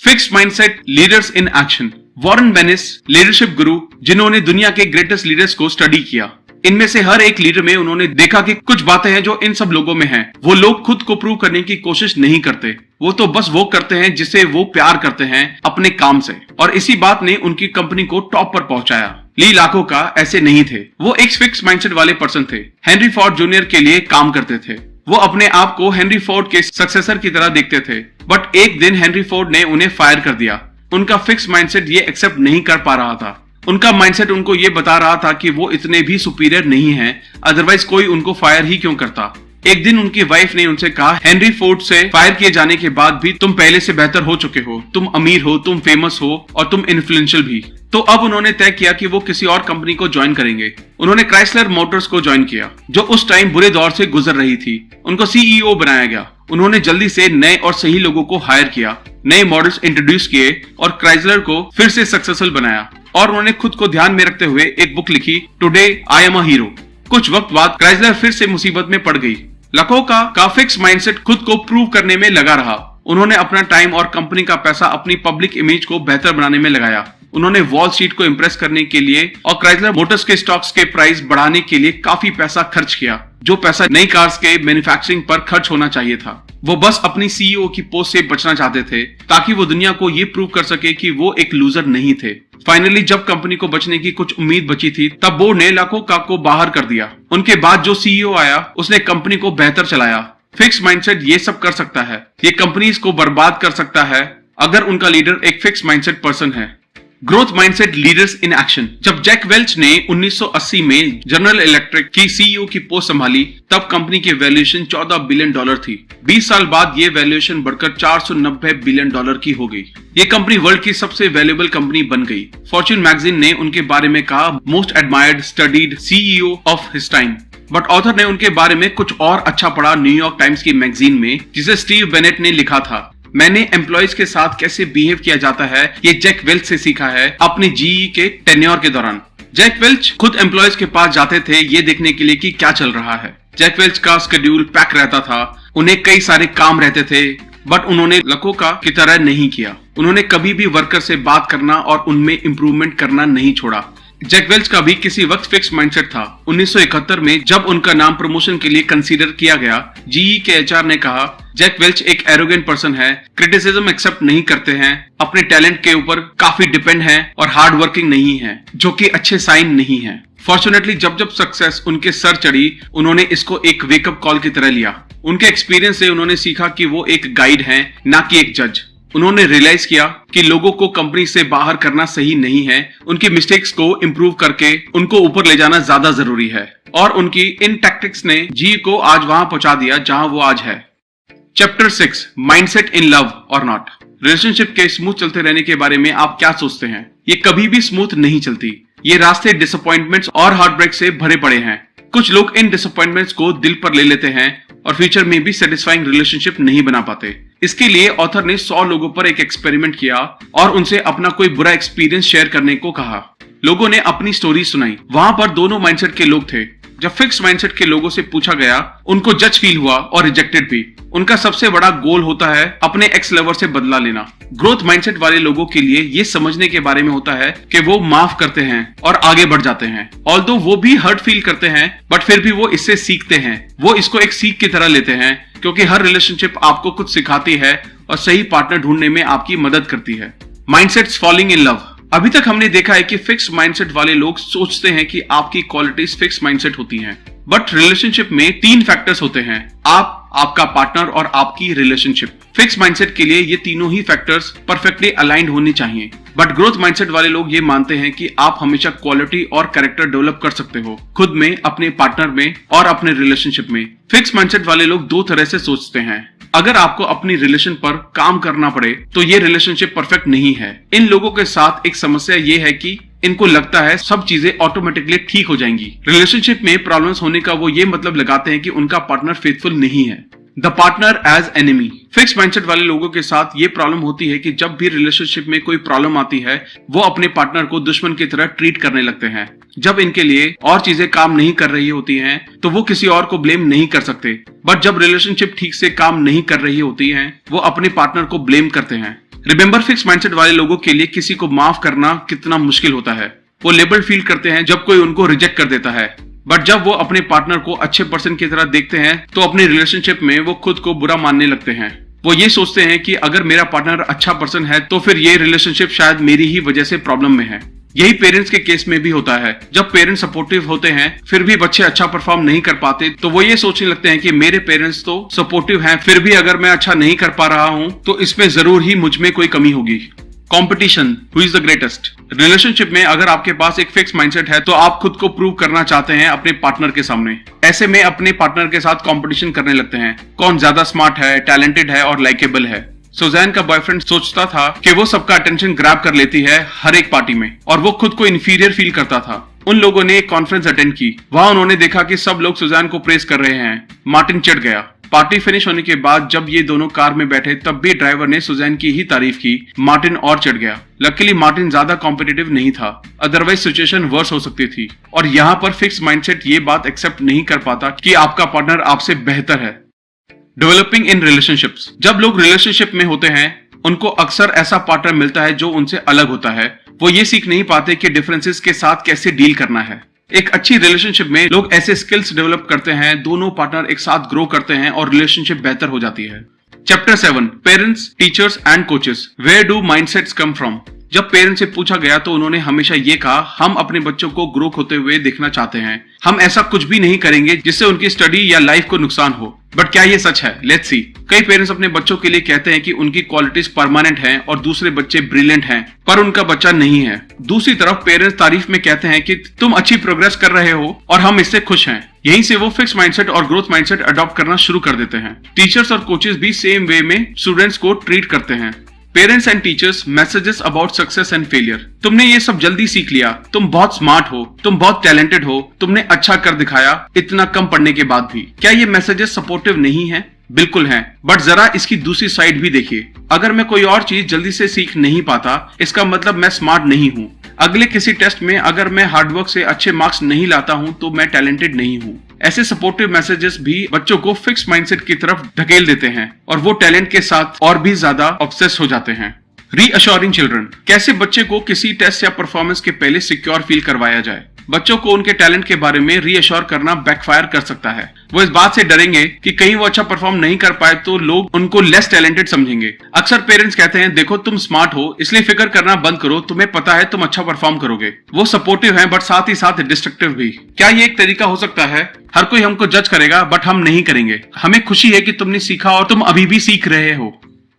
Fixed mindset leaders in action. Warren Bennis leadership गुरु, जिन्होंने दुनिया के ग्रेटेस्ट लीडर्स को स्टडी किया। इनमें से हर एक लीडर में उन्होंने देखा कि कुछ बातें हैं जो इन सब लोगों में हैं। वो लोग खुद को प्रूव करने की कोशिश नहीं करते। वो तो बस वो करते हैं जिसे वो प्यार करते हैं अपने काम से, और इसी बात ने उनकी कंपनी को टॉप पर पहुंचाया। ली लाखों का ऐसे नहीं थे। वो एक फिक्स माइंडसेट वाले पर्सन थे। हेनरी फोर्ड जूनियर के लिए काम करते थे। वो अपने आप को हेनरी फोर्ड के सक्सेसर की तरह देखते थे। बट एक दिन हेनरी फोर्ड ने उन्हें फायर कर दिया। उनका फिक्स माइंडसेट ये एक्सेप्ट नहीं कर पा रहा था। उनका माइंडसेट उनको ये बता रहा था कि वो इतने भी सुपीरियर नहीं हैं, अदरवाइज कोई उनको फायर ही क्यों करता। एक दिन उनकी वाइफ ने उनसे कहा, हेनरी फोर्ड से फायर किए जाने के बाद भी तुम पहले से बेहतर हो चुके हो, तुम अमीर हो, तुम फेमस हो और तुम इन्फ्लुएंशियल भी। तो अब उन्होंने तय किया कि वो किसी और कंपनी को ज्वाइन करेंगे। उन्होंने क्राइसलर मोटर्स को ज्वाइन किया, जो उस टाइम बुरे दौर से गुजर रही थी। उनको सीईओ बनाया गया। उन्होंने जल्दी से नए और सही लोगों को हायर किया, नए मॉडल्स इंट्रोड्यूस किए और क्राइसलर को फिर से सक्सेसफुल बनाया। और उन्होंने खुद को ध्यान में रखते हुए एक बुक लिखी, today I am a hero. कुछ वक्त बाद क्राइसलर फिर से मुसीबत में पड़ गई। लाखों का फिक्स माइंडसेट खुद को प्रूव करने में लगा रहा। उन्होंने अपना टाइम और कंपनी का पैसा अपनी पब्लिक इमेज को बेहतर बनाने में लगाया। उन्होंने वॉल स्ट्रीट को इंप्रेस करने के लिए और क्राइसलर मोटर्स के स्टॉक्स के प्राइस बढ़ाने के लिए काफी पैसा खर्च किया, जो पैसा नई कार्स के मैन्युफैक्चरिंग पर खर्च होना चाहिए था। वो बस अपनी सीईओ की पोस्ट से बचना चाहते थे ताकि वो दुनिया को ये प्रूव कर सके कि वो एक लूजर नहीं थे। फाइनली जब कंपनी को बचने की कुछ उम्मीद बची थी, तब बोर्ड ने लाखों को बाहर कर दिया। उनके बाद जो सीईओ आया उसने कंपनी को बेहतर चलाया। फिक्स माइंडसेट ये सब कर सकता है। ये कंपनीज को बर्बाद कर सकता है अगर उनका लीडर एक फिक्स माइंडसेट पर्सन है। Growth mindset leaders in action. जब जैक वेल्च ने 1980 में जनरल इलेक्ट्रिक की सीईओ की पोस्ट संभाली, तब कंपनी की वैल्यूएशन $14 बिलियन थी। 20 साल बाद ये वैल्यूएशन बढ़कर $490 बिलियन की हो गई। ये कंपनी वर्ल्ड की सबसे वैल्यूएबल कंपनी बन गई। फॉर्च्यून मैगजीन ने उनके बारे में कहा, most admired studied CEO of his time. But author ने उनके बारे में कुछ और अच्छा पढ़ा न्यूयॉर्क टाइम्स की मैगजीन में, जिसे स्टीव बेनेट ने लिखा था। मैंने एम्प्लॉयज के साथ कैसे बिहेव किया जाता है ये जैक वेल्च से सीखा है अपनी जीई के टेन्योर के दौरान। जैक वेल्च खुद एम्प्लॉयज के पास जाते थे ये देखने के लिए कि क्या चल रहा है। जैक वेल्च का शेड्यूल पैक रहता था। उन्हें कई सारे काम रहते थे, बट उन्होंने लाखों की तरह नहीं किया। उन्होंने कभी भी वर्कर से बात करना और उनमें इंप्रूवमेंट करना नहीं छोड़ा। जैक वेल्च का भी किसी वक्त फिक्स माइंडसेट था। 1971 में जब उनका नाम प्रमोशन के लिए कंसीडर किया गया, जीई के एचआर ने कहा, जैक वेल्च एक एरोगेंट पर्सन है, क्रिटिसिज्म एक्सेप्ट नहीं करते हैं, अपने टैलेंट के ऊपर काफी डिपेंड हैं और हार्ड वर्किंग नहीं है, जो कि अच्छे साइन नहीं है। फॉर्चुनेटली जब जब सक्सेस उनके सर चढ़ी, उन्होंने इसको एक वेकअप कॉल की तरह लिया। उनके एक्सपीरियंस से उन्होंने सीखा कि वो एक गाइड हैं, ना कि एक जज। उन्होंने रियलाइज किया कि लोगों को कंपनी से बाहर करना सही नहीं है, उनकी मिस्टेक्स को इम्प्रूव करके उनको ऊपर ले जाना ज्यादा जरूरी है। और उनकी इन टैक्टिक्स ने जी को आज वहां पहुंचा दिया जहां वो आज है। चैप्टर 6, माइंडसेट इन लव और नॉट। रिलेशनशिप के स्मूथ चलते रहने के बारे में आप क्या सोचते हैं? ये कभी भी स्मूथ नहीं चलती। ये रास्ते डिसअपॉइंटमेंट्स और हार्टब्रेक से भरे पड़े हैं। कुछ लोग इन डिसअपॉइंटमेंट्स को दिल पर ले लेते हैं और फ्यूचर में भी सेटिस्फाइंग रिलेशनशिप नहीं बना पाते। इसके लिए ऑथर ने 100 लोगों पर एक एक्सपेरिमेंट किया और उनसे अपना कोई बुरा एक्सपीरियंस शेयर करने को कहा। लोगों ने अपनी स्टोरी सुनाई। वहां पर दोनों माइंडसेट के लोग थे। जब फिक्स माइंडसेट के लोगों से पूछा गया, उनको जज फील हुआ और रिजेक्टेड भी। उनका सबसे बड़ा गोल होता है अपने एक्स लवर से बदला लेना। ग्रोथ माइंडसेट वाले लोगों के लिए ये समझने के बारे में होता है कि वो माफ करते हैं और आगे बढ़ जाते हैं। ऑल्दो वो भी हर्ट फील करते हैं, बट फिर भी वो इससे सीखते हैं। वो इसको एक सीख की तरह लेते हैं, क्योंकि हर रिलेशनशिप आपको कुछ सिखाती है और सही पार्टनर ढूंढने में आपकी मदद करती है। Mindsets falling in love. अभी तक हमने देखा है कि फिक्स माइंडसेट वाले लोग सोचते हैं कि आपकी क्वालिटीज फिक्स माइंडसेट होती हैं, बट रिलेशनशिप में 3 फैक्टर्स होते हैं, आप, आपका पार्टनर और आपकी रिलेशनशिप। फिक्स माइंडसेट के लिए ये तीनों ही फैक्टर्स परफेक्टली अलाइंड होने चाहिए, बट ग्रोथ माइंडसेट वाले लोग ये मानते हैं कि आप हमेशा क्वालिटी और कैरेक्टर डेवलप कर सकते हो, खुद में, अपने पार्टनर में और अपने रिलेशनशिप में। फिक्स माइंडसेट वाले लोग 2 तरह से सोचते हैं। अगर आपको अपनी रिलेशन पर काम करना पड़े तो ये रिलेशनशिप परफेक्ट नहीं है। इन लोगों के साथ एक समस्या ये है कि इनको लगता है सब चीजें ऑटोमेटिकली ठीक हो जाएंगी। रिलेशनशिप में प्रॉब्लम्स होने का वो ये मतलब लगाते हैं कि उनका पार्टनर फेथफुल नहीं है। The partner as enemy. Fix mindset वाले लोगों के साथ ये प्रॉब्लम होती है कि जब भी रिलेशनशिप में कोई प्रॉब्लम आती है, वो अपने पार्टनर को दुश्मन की तरह ट्रीट करने लगते हैं। जब इनके लिए और चीजें काम नहीं कर रही होती हैं, तो वो किसी और को ब्लेम नहीं कर सकते, बट जब रिलेशनशिप ठीक से काम नहीं कर रही होती है, वो अपने पार्टनर को ब्लेम करते हैं। रिमेंबर, फिक्स माइंडसेट वाले लोगों के लिए किसी को माफ करना कितना मुश्किल होता है। वो लेबल फील करते हैं जब कोई उनको रिजेक्ट कर देता है, बट जब वो अपने पार्टनर को अच्छे पर्सन की तरह देखते हैं तो अपनी रिलेशनशिप में वो खुद को बुरा मानने लगते हैं। वो ये सोचते हैं कि अगर मेरा पार्टनर अच्छा पर्सन है तो फिर ये रिलेशनशिप शायद मेरी ही वजह से प्रॉब्लम में है। यही पेरेंट्स के केस में भी होता है। जब पेरेंट्स सपोर्टिव होते हैं फिर भी बच्चे अच्छा परफॉर्म नहीं कर पाते, तो वो ये सोचने लगते हैं कि मेरे पेरेंट्स तो सपोर्टिव हैं, फिर भी अगर मैं अच्छा नहीं कर पा रहा हूं तो इसमें जरूर ही मुझ में कोई कमी होगी। Competition, who is the greatest. Relationship में अगर आपके पास एक फिक्स माइंडसेट है तो आप खुद को प्रूव करना चाहते हैं अपने पार्टनर के सामने। ऐसे में अपने पार्टनर के साथ कंपटीशन करने लगते हैं, कौन ज्यादा स्मार्ट है, टैलेंटेड है और लाइकेबल है। सुजैन का बॉयफ्रेंड सोचता था कि वो सबका अटेंशन ग्रैब कर लेती है हर एक पार्टी में, और वो खुद को इंफीरियर फील करता था। उन लोगों ने एक कॉन्फ्रेंस अटेंड की। वहां उन्होंने देखा कि सब लोग सुजैन को प्रेस कर रहे हैं। मार्टिन चिढ़ गया। पार्टी फिनिश होने के बाद जब ये दोनों कार में बैठे तब भी ड्राइवर ने सुजैन की ही तारीफ की। मार्टिन और चिढ़ गया। लकीली मार्टिन ज्यादा कॉम्पिटिटिव नहीं था, अदरवाइज सिचुएशन वर्स हो सकती थी। और यहाँ पर फिक्स माइंडसेट ये बात एक्सेप्ट नहीं कर पाता कि आपका पार्टनर आपसे बेहतर है। Developing in relationships. जब लोग रिलेशनशिप में होते हैं उनको अक्सर ऐसा पार्टनर मिलता है जो उनसे अलग होता है। वो ये सीख नहीं पाते कि डिफरेंसेस के साथ कैसे डील करना है। एक अच्छी रिलेशनशिप में लोग ऐसे स्किल्स डेवलप करते हैं, दोनों पार्टनर एक साथ ग्रो करते हैं और रिलेशनशिप बेहतर हो जाती है। Chapter 7, parents, teachers and coaches. Where do mindsets come from. जब पेरेंट्स से पूछा गया तो उन्होंने हमेशा ये कहा, हम अपने बच्चों को ग्रो होते हुए देखना चाहते हैं। हम ऐसा कुछ भी नहीं करेंगे जिससे उनकी स्टडी या लाइफ को नुकसान हो। बट क्या ये सच है? Let's see. कई पेरेंट्स अपने बच्चों के लिए कहते हैं कि उनकी क्वालिटीज परमानेंट हैं और दूसरे बच्चे ब्रिलियंट हैं, पर उनका बच्चा नहीं है। दूसरी तरफ पेरेंट्स तारीफ में कहते हैं कि तुम अच्छी प्रोग्रेस कर रहे हो और हम इससे खुश हैं। यहीं से वो फिक्स माइंडसेट और ग्रोथ माइंडसेट अडॉप्ट करना शुरू कर देते हैं। टीचर्स और कोचेस भी सेम वे में स्टूडेंट्स को ट्रीट करते हैं। Parents and teachers messages about success and failure. तुमने ये सब जल्दी सीख लिया, तुम बहुत स्मार्ट हो, तुम बहुत टैलेंटेड हो, तुमने अच्छा कर दिखाया इतना कम पढ़ने के बाद भी। क्या ये मैसेजेस सपोर्टिव नहीं है? बिल्कुल है, बट जरा इसकी दूसरी साइड भी देखिए। अगर मैं कोई और चीज जल्दी से सीख नहीं पाता, इसका मतलब मैं स्मार्ट नहीं हूँ। अगले किसी टेस्ट में अगर मैं हार्डवर्क से अच्छे मार्क्स नहीं लाता हूँ तो मैं टैलेंटेड नहीं हूँ। ऐसे सपोर्टिव मैसेजेस भी बच्चों को फिक्स माइंडसेट की तरफ ढकेल देते हैं और वो टैलेंट के साथ और भी ज्यादा ऑब्सेस हो जाते हैं। Reassuring children. कैसे बच्चे को किसी टेस्ट या परफॉर्मेंस के पहले सिक्योर फील करवाया जाए। बच्चों को उनके टैलेंट के बारे में रीअश्योर करना बैकफायर कर सकता है। वो इस बात से डरेंगे कि कहीं वो अच्छा परफॉर्म नहीं कर पाए तो लोग उनको लेस टैलेंटेड समझेंगे। अक्सर पेरेंट्स कहते हैं, देखो तुम स्मार्ट हो इसलिए फिक्र करना बंद करो, तुम्हें पता है तुम अच्छा परफॉर्म करोगे। वो सपोर्टिव हैं बट साथ ही साथ डिस्ट्रक्टिव भी। क्या ये एक तरीका हो सकता है? हर कोई हमको जज करेगा बट हम नहीं करेंगे। हमें खुशी है कि तुमने सीखा और तुम अभी भी सीख रहे हो।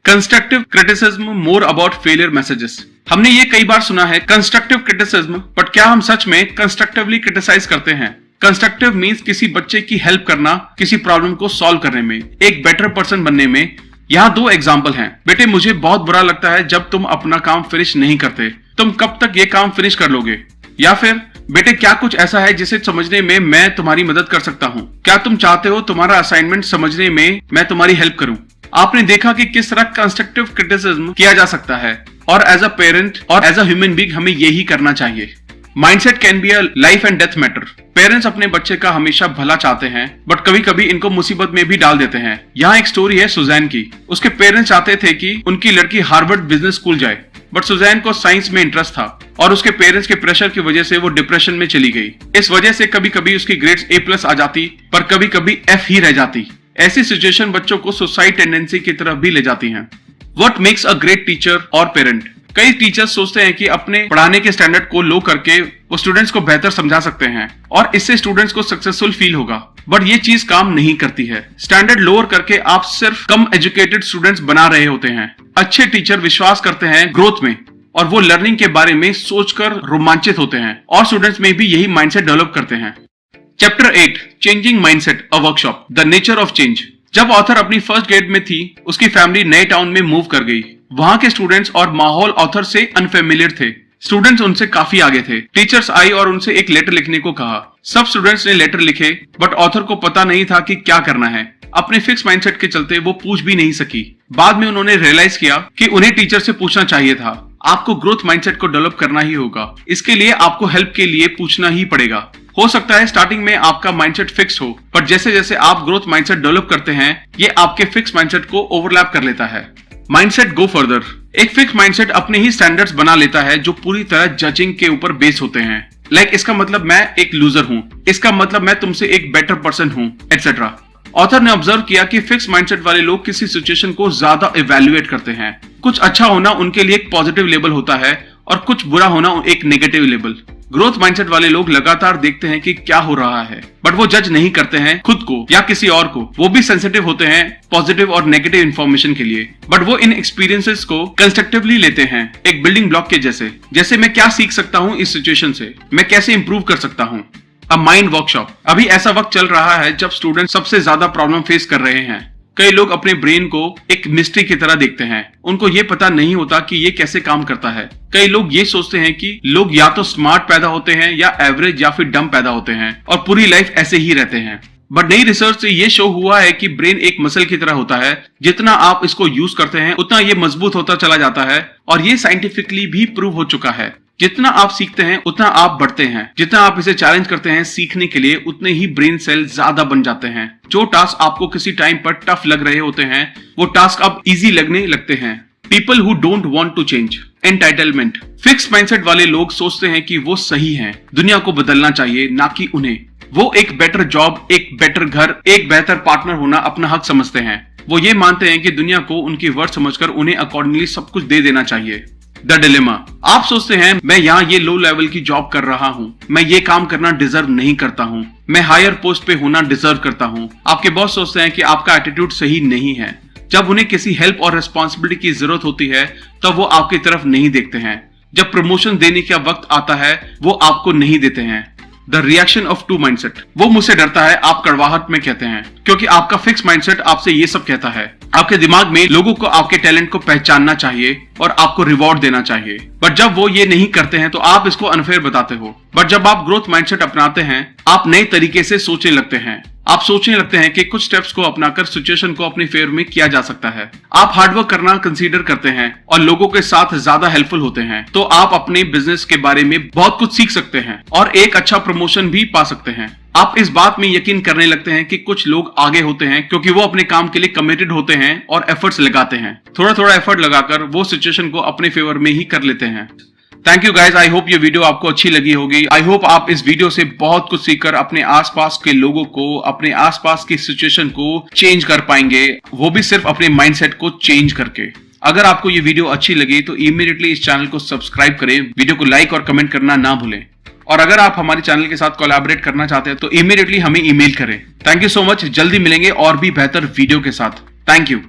Constructive criticism more about failure messages. हमने ये कई बार सुना है कंस्ट्रक्टिव क्रिटिसिज्म, बट क्या हम सच में कंस्ट्रक्टिवली क्रिटिसाइज करते हैं? कंस्ट्रक्टिव मीन्स किसी बच्चे की हेल्प करना, किसी प्रॉब्लम को सॉल्व करने में, एक बेटर पर्सन बनने में। यहाँ 2 एग्जाम्पल हैं। बेटे, मुझे बहुत बुरा लगता है जब तुम अपना काम फिनिश नहीं करते। तुम कब तक ये काम फिनिश कर लोगे? या फिर बेटे, क्या कुछ ऐसा है जिसे समझने में मैं तुम्हारी मदद कर सकता हूँ? क्या तुम चाहते हो तुम्हारा असाइनमेंट समझने में मैं तुम्हारी हेल्प करूँ? आपने देखा कि किस तरह कंस्ट्रक्टिव क्रिटिसिज्म किया जा सकता है, और एज अ पेरेंट और एज अ ह्यूमन बीइंग हमें यही करना चाहिए। Mindset can be a life and death matter. Parents अपने बच्चे का हमेशा भला चाहते हैं, बट कभी कभी इनको मुसीबत में भी डाल देते हैं। यहाँ एक स्टोरी है सुजैन की। उसके पेरेंट्स चाहते थे कि उनकी लड़की हार्वर्ड बिजनेस स्कूल जाए, बट सुजैन को साइंस में इंटरेस्ट था और उसके पेरेंट्स के प्रेशर की वजह से वो डिप्रेशन में चली गई। इस वजह से कभी कभी उसकी ग्रेड्स A+ आ जाती, पर कभी कभी F ही रह जाती। ऐसी सिचुएशन बच्चों को सुसाइड टेंडेंसी की तरफ भी ले जाती हैं। What makes a great teacher और पेरेंट? कई टीचर्स सोचते हैं कि अपने पढ़ाने के स्टैंडर्ड को लो करके वो स्टूडेंट्स को बेहतर समझा सकते हैं और इससे स्टूडेंट्स को सक्सेसफुल फील होगा, बट ये चीज काम नहीं करती है। स्टैंडर्ड लोअर करके आप सिर्फ कम एजुकेटेड स्टूडेंट्स बना रहे होते हैं। अच्छे टीचर विश्वास करते हैं ग्रोथ में और वो लर्निंग के बारे में सोचकर रोमांचित होते हैं और स्टूडेंट्स में भी यही माइंडसेट डेवलप करते हैं। Chapter 8 changing mindset a workshop, the nature of change. जब ऑथर अपनी फर्स्ट ग्रेड में थी, उसकी फैमिली नए टाउन में मूव कर गई। वहां के स्टूडेंट्स और माहौल ऑथर से अनफेमिलियर थे। स्टूडेंट्स उनसे काफी आगे थे। टीचर्स आई और उनसे एक लेटर लिखने को कहा। सब स्टूडेंट्स ने लेटर लिखे, बट ऑथर को पता नहीं था कि क्या करना है। अपने फिक्स माइंडसेट के चलते वो पूछ भी नहीं सकी। बाद में उन्होंने रियलाइज किया कि उन्हें टीचर से पूछना चाहिए था। आपको ग्रोथ माइंडसेट को डेवलप करना ही होगा। इसके लिए आपको हेल्प के लिए पूछना ही पड़ेगा। हो सकता है स्टार्टिंग में आपका माइंडसेट फिक्स हो, पर जैसे जैसे आप ग्रोथ माइंडसेट डेवलप करते हैं, ये आपके फिक्स माइंडसेट को ओवरलैप कर लेता है। Mindset go further. एक फिक्स माइंडसेट अपने ही स्टैंडर्ड्स बना लेता है जो पूरी तरह जजिंग के ऊपर बेस होते हैं। लाइक इसका मतलब मैं एक लूजर हूँ, इसका मतलब मैं तुमसे एक बेटर पर्सन हूँ, एटसेट्रा। ऑथर ने ऑब्जर्व किया कि फिक्स माइंडसेट वाले लोग किसी सिचुएशन को ज्यादा इवैल्यूएट करते हैं। कुछ अच्छा होना उनके लिए एक पॉजिटिव लेबल होता है और कुछ बुरा होना एक नेगेटिव लेबल। ग्रोथ माइंडसेट वाले लोग लगातार देखते हैं कि क्या हो रहा है, बट वो जज नहीं करते हैं खुद को या किसी और को। वो भी सेंसिटिव होते हैं पॉजिटिव और नेगेटिव इंफॉर्मेशन के लिए, बट वो इन एक्सपीरियंसेस को कंस्ट्रक्टिवली लेते हैं, एक बिल्डिंग ब्लॉक के जैसे मैं क्या सीख सकता हूँ इस सिचुएशन से, मैं कैसे इंप्रूव कर सकता हूँ। A mind workshop. अभी ऐसा वक्त चल रहा है जब स्टूडेंट सबसे ज्यादा प्रॉब्लम फेस कर रहे हैं। कई लोग अपने ब्रेन को एक मिस्ट्री की तरह देखते हैं। उनको ये पता नहीं होता कि ये कैसे काम करता है। कई लोग ये सोचते हैं कि लोग या तो स्मार्ट पैदा होते हैं या एवरेज या फिर डम पैदा होते हैं और पूरी लाइफ ऐसे ही रहते हैं। बट नई रिसर्च से ये शो हुआ है कि ब्रेन एक मसल की तरह होता है। जितना आप इसको यूज करते हैं उतना ये मजबूत होता चला जाता है और ये साइंटिफिकली भी प्रूव हो चुका है। जितना आप सीखते हैं उतना आप बढ़ते हैं। जितना आप इसे चैलेंज करते हैं सीखने के लिए, उतने ही ब्रेन सेल ज्यादा बन जाते हैं। जो टास्क आपको किसी टाइम पर टफ लग रहे होते हैं, वो टास्क अब इजी लगने लगते हैं। People who don't want to change. Entitlement. Fix mindset वाले लोग सोचते हैं कि वो सही हैं, दुनिया को बदलना चाहिए, ना कि उन्हें। वो एक बेटर जॉब, एक बेटर घर, एक बेहतर पार्टनर होना अपना हक समझते हैं। वो ये मानते हैं कि दुनिया को उनकी वर्थ समझकर उन्हें अकॉर्डिंगली सब कुछ दे देना चाहिए। The dilemma. आप सोचते हैं मैं यहाँ ये लो लेवल की जॉब कर रहा हूँ, मैं ये काम करना डिजर्व नहीं करता हूँ, मैं हायर पोस्ट पे होना डिजर्व करता हूँ। आपके बॉस सोचते हैं कि आपका एटीट्यूड सही नहीं है। जब उन्हें किसी हेल्प और रिस्पॉन्सिबिलिटी की जरूरत होती है तब वो आपकी तरफ नहीं देखते हैं। जब प्रमोशन देने का वक्त आता है वो आपको नहीं देते हैं। The reaction of two mindset. वो मुझसे डरता है, आप कड़वाहट में कहते हैं, क्योंकि आपका फिक्स माइंडसेट आपसे ये सब कहता है। आपके दिमाग में लोगों को आपके टैलेंट को पहचानना चाहिए और आपको रिवॉर्ड देना चाहिए, बट जब वो ये नहीं करते हैं तो आप इसको अनफेयर बताते हो। बट जब आप ग्रोथ माइंडसेट अपनाते हैं, आप नए तरीके से सोचने लगते हैं। आप सोचने लगते हैं कि कुछ स्टेप्स को अपनाकर सिचुएशन को अपने फेवर में किया जा सकता है। आप हार्डवर्क करना कंसीडर करते हैं और लोगों के साथ ज्यादा हेल्पफुल होते हैं, तो आप अपने बिजनेस के बारे में बहुत कुछ सीख सकते हैं और एक अच्छा प्रमोशन भी पा सकते हैं। आप इस बात में यकीन करने लगते हैं कि कुछ लोग आगे होते हैं क्योंकि वो अपने काम के लिए कमिटेड होते हैं और एफर्ट्स लगाते हैं। थोड़ा थोड़ा एफर्ट लगाकर वो सिचुएशन को अपने फेवर में ही कर लेते हैं। Thank you guys, I hope ये वीडियो आपको अच्छी लगी होगी। आई होप आप इस वीडियो से बहुत कुछ सीखकर अपने आसपास के लोगों को, अपने आसपास की सिचुएशन को चेंज कर पाएंगे, वो भी सिर्फ अपने माइंडसेट को चेंज करके। अगर आपको ये वीडियो अच्छी लगी तो इमीडिएटली इस चैनल को सब्सक्राइब करें, वीडियो को लाइक और कमेंट करना ना भूलें। और अगर आप हमारे चैनल के साथ कोलैबोरेट करना चाहते हैं तो इमीडिएटली हमें ईमेल करें। थैंक यू सो मच, जल्दी मिलेंगे और भी बेहतर वीडियो के साथ। Thank you.